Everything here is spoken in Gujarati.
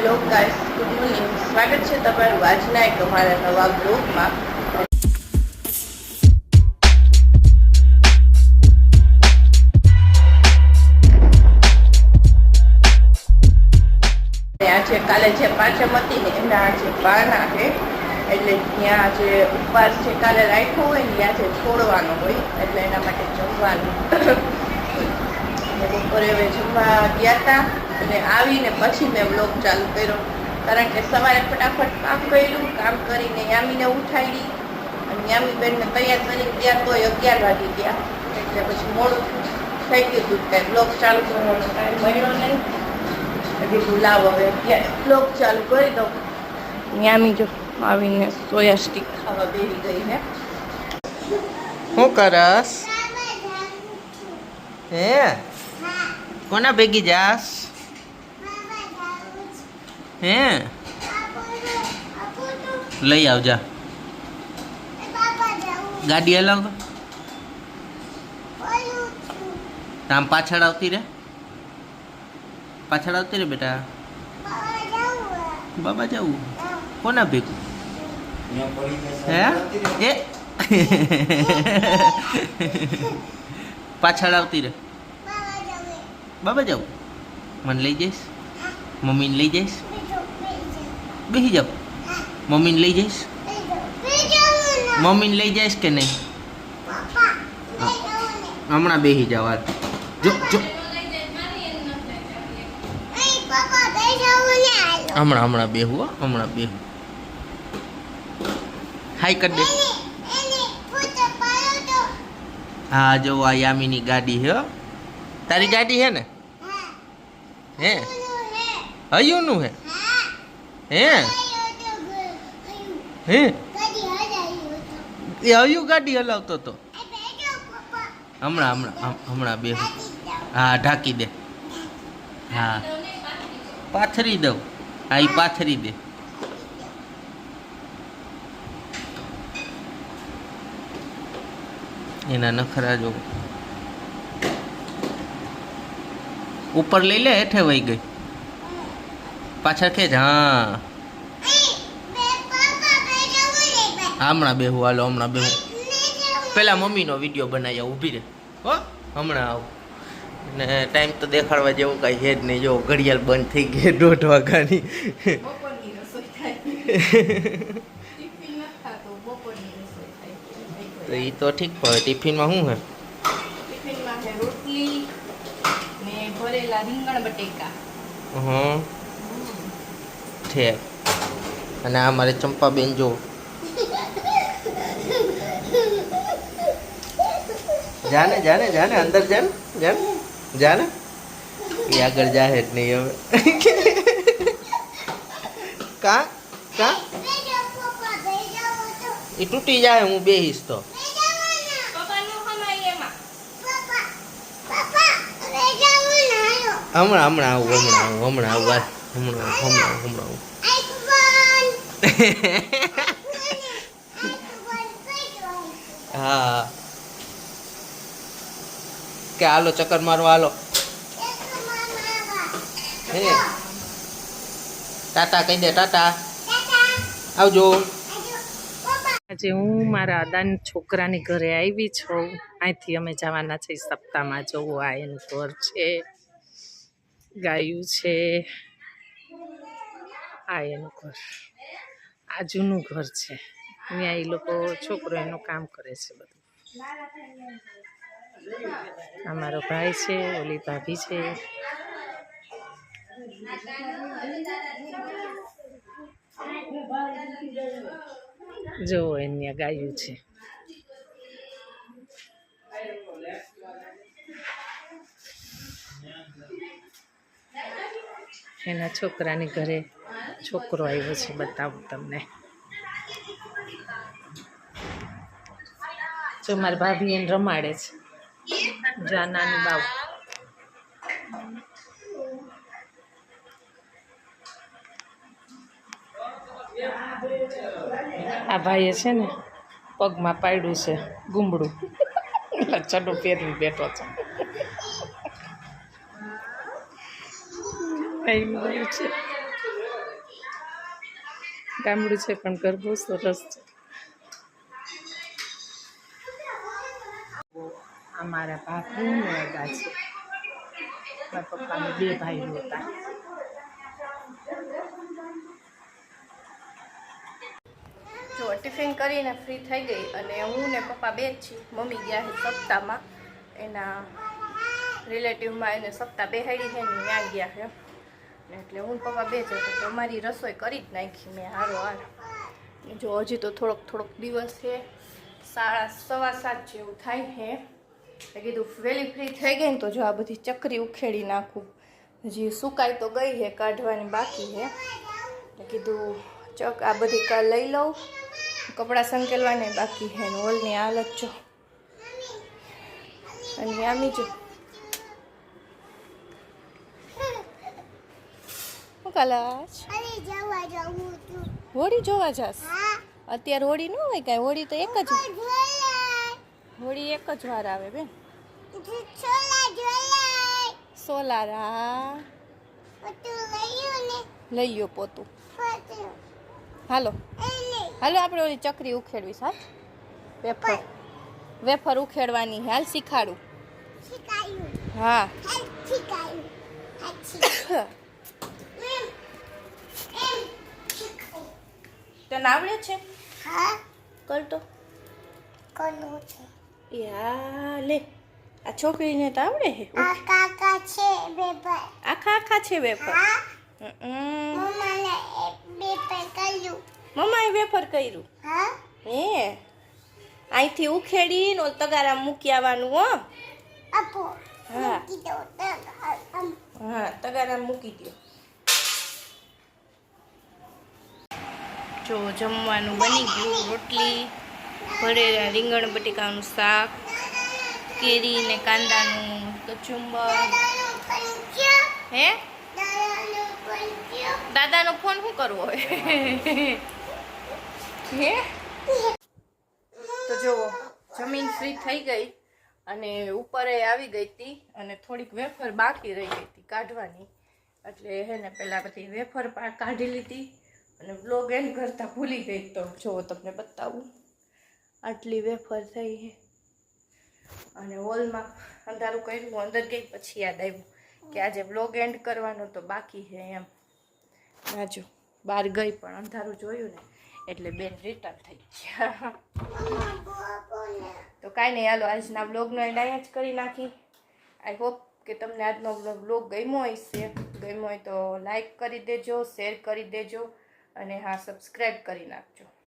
Hello guys, good morning. સ્વાગત છે તમારું આજના એક અમારા નવા બ્લોગમાં. આજે કાલે જે પાંચમ હતી ને એના આજે બાના છે, એટલે ત્યાં જે ઉપવાસ છે કાલે રાખ્યો હોય ને ત્યાં જે છોડવાનો હોય, એટલે એના માટે જમવાનું. બપોરે હવે જમવા ગયા હતા અને આવીને પછી મેં બ્લોગ ચાલુ કર્યો, કારણ કે સવારે ફટાફટ કામ કર્યું. કામ કરીને યામીને ઉઠાડી અને યામીબેનને તૈયાર કરીને ત્યાં તો 11 વાગી ગયા, એટલે પછી મોડું થઈ ગયું હતું. કાંઈ બ્લોગ ચાલુ કરવાનો ટાઈમ મળ્યો નહીં. હજી ગુલાબ હવે અત્યારે બ્લોગ ચાલુ કરી દઉં. યામી જો આવીને સોયા સ્ટીક ખાવા બેસી ગઈ ને. શું કરસ? હે કોના ભેગી જાસ? હે લઈ આવજા. ગાડી હલાવ તો આમ પાછળ આવતી રે, પાછળ આવતી રે બેટા. બાબા જવું કોના ભેગું? હે એ પાછળ આવતી રે. બાબા જાવ મને લઈ જઈશ? મમ્મીને લઈ જઈશ? બેસી જાવ. મમ્મીને લઈ જઈશ? મમ્મીને લઈ જઈશ કે નહીં? હમણાં બેસી જાવ. હાલ જો જો હમણાં બેહું. હમણાં બેહું. હાય કર દે. હા જો આ યામીની ગાડી હે. તારી ગાડી હે ને? હે હયુનું હે? હે હે એ હયુ ગાડી હલાવતો તો. હમણાં બેહું. હા ઢાંકી દે. હા પાથરી દઉં. હા એ પાથરી દે. એના નખરા જો. ઉપર લઈ લે, હેઠે વહી ગઈ. પાછળ ખેંચ. હા હમણાં બેહું. હાલો હમણાં બેહું. પેલા મમ્મીનો વિડીયો બનાવી ઊભી રહે. હો હમણાં આવું. ને ટાઈમ તો દેખાડવા જેવું કાંઈ છે જ નહીં. જો ઘડિયાળ બંધ થઈ ગઈ 1:30 વાગ્યાની. તો એ તો ઠીક પડે. ટિફિનમાં શું હે? ટિફિનમાં છે રોટલી ને ભરેલા રીંગણ બટેકા. હં ઠીક. અને આ મારે ચંપાબેન જો જાને જાને જાને અંદર જાને જાને જાને. એ આગળ જાહે જ નહીં હવે. કા કા એ તૂટી જાય. હું બેહીશ તો. હમણાં આવું. હા કે હાલો ચક્કર મારવા હાલો. હે ટાટા કહી દે. ટાટા આવજો. આજે હું મારા દાદાના છોકરાની ઘરે આવી છું. અહીંથી અમે જવાના છીએ સપ્તાહમાં. જોવું આ એનું ઘર છે, ગાયું છે. આ એનું ઘર, આ જૂનું ઘર છે. ત્યાં એ લોકો છોકરો એનું કામ કરે છે બધું. અમારો ભાઈ છે, ઓલી ભાભી છે. જો એને ગાયું છે. એના છોકરાની ઘરે છોકરો આવ્યો છે. બતાવું તમને. જો મારી ભાભી એને રમાડે છે. જા નાનું બાવ. આ ભાઈએ છે ને પગમાં પાડ્યું છે ગુંબડું. એટલે ચડો પહેરીને બેઠો છે. એવું છે. ગામડું છે પણ ઘર બહુ સરસ છે. અમારા ભાભી ને અગા છે. મારા પપ્પાને 2 ભાઈઓ હતા. જો ટિફિન કરીને ફ્રી થઈ ગઈ અને હું ને પપ્પા બે જ છીએ. મમ્મી ગયા છે સપ્તાહમાં, એના રિલેટિવમાં એને સપ્તાહ બેહાડી છે ને ત્યાં ગયા છે. એટલે હું પપ્પા બે જ હતો તો અમારી રસોઈ કરી જ નાખી મેં હારો. જો હજી તો થોડોક દિવસ છે, 7:15 જેવું થાય છે. મેં કીધું વહેલી ફ્રી થઈ ગઈ ને તો જો આ બધી ચકરી ઉખેડી નાખું. હજી સુકાઈ તો ગઈ છે, કાઢવાની બાકી છે. મેં કીધું આ બધી લઈ લઉં, કપડાં સંકેલવાને બાકી છે ને હોલની હાલત જો. અને આમી જો શું કલાશ હોળી જોવા જાસ? અત્યારે હોળી ન હોય કાંઈ, હોળી તો એક જ વાર આવે બેન. સોલારા લઈ ગયો પોતું. હાલો આપણે ઓલી ચકરી ઉખેડવી સાહેબ, વેફર ઉખેડવાની. હાલ શીખાડું. હા તને આવડે છે? કરતો યા લે, આ છોકરીને તો આવડે છે. આખા છે વેફર. મમ્માએ વેફર કર્યું હે? અહીંથી ઉખેડીને ઓલ તગારા મૂકી આવવાનું હો. હા તગારા મૂકી દો. જો જમવાનું બની ગયું. રોટલી, ભરેલા રીંગણ બટેકાનું શાક, કેરી ને કાંદાનું કચુંબર. હે દાદાનો ફોન શું કરવો હોય? હે તો જુઓ જમીન ફ્રી થઈ ગઈ અને ઉપર આવી ગઈ હતી અને થોડીક વેફર બાકી રહી ગઈ હતી કાઢવાની. એટલે હે ને પેલા બધી વેફર કાઢી લીધી અને બ્લોગ એન્ડ કરતા ભૂલી ગઈ. તો જો તમને બતાવું, આટલી વેફર થઈ છે અને હોલમાં અંધારું કર્યું. અંદર ગઈ પછી યાદ આવ્યું કે આજે બ્લોગ એન્ડ કરવાનો તો બાકી છે એમ. રાજુ બહાર ગઈ પણ અંધારું જોયું ને એટલે બેન રિટર્ન થઈ ગયા. તો કાંઈ નહીં, હાલો આજના બ્લોગનો એન્ડ અહીંયા જ કરી નાખી. આઈ હોપ કે તમને આજનો બ્લોગ ગમ્યો હશે. ગમ્યો હોય તો લાઈક કરી દેજો, શેર કરી દેજો અને હા સબસ્ક્રાઈબ કરી નાખજો.